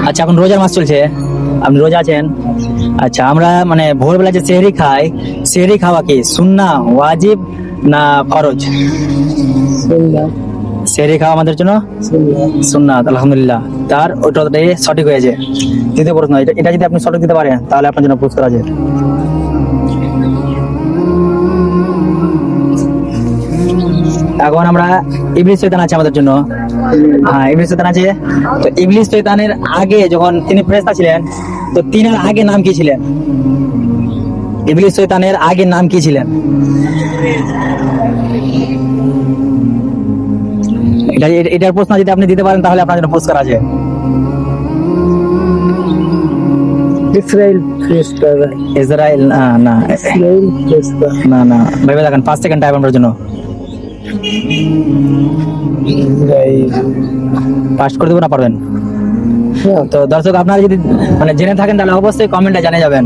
আচ্ছা, এখন রোজার মাস চলছে, আপনি রোজা আছেন। আচ্ছা, আমরা মানে ভোরবেলা যে সেহরি খাই, সেহরি খাওয়া কি সুন্নাহ, ওয়াজিব না ফরজ? সুন্নাহ। সেহরি খাওয়া আমাদের জন্য সুন্নাহ। সুন্নাত, আলহামদুলিল্লাহ। তার ওটাই সঠিক হয়েছে। দ্বিতীয় প্রশ্ন, এটা যদি আপনি সঠিক দিতে পারেন তাহলে আপনার জন্য পুরস্কার আছে। এখন আমরা ইবলিস শয়তান আছে আমাদের জন্য। হ্যাঁ, ইবলিস শয়তান আছে। তো ইবলিস শয়তানের আগে যখন তিনি ফেরেশতা ছিলেন, তো তিনার আগে নাম কি ছিলেন? ইবলিস শয়তানের আগে নাম কি ছিলেন? এটার প্রশ্ন যদি আপনি দিতে পারেন তাহলে আপনার জন্য পুরস্কার আছে। ইসরাইল ফেরেশতা। ইসরাইল? না না ইসরাইল ফেরেশতা। না না, ভেবে দেখেন, 5 সেকেন্ড টাইম আপনার জন্য। ইসরাইল। পাস করে দেবো না পারবেন? তো দর্শক, আপনারা যদি মানে জেনে থাকেন তাহলে অবশ্যই কমেন্টে জানিয়ে যাবেন।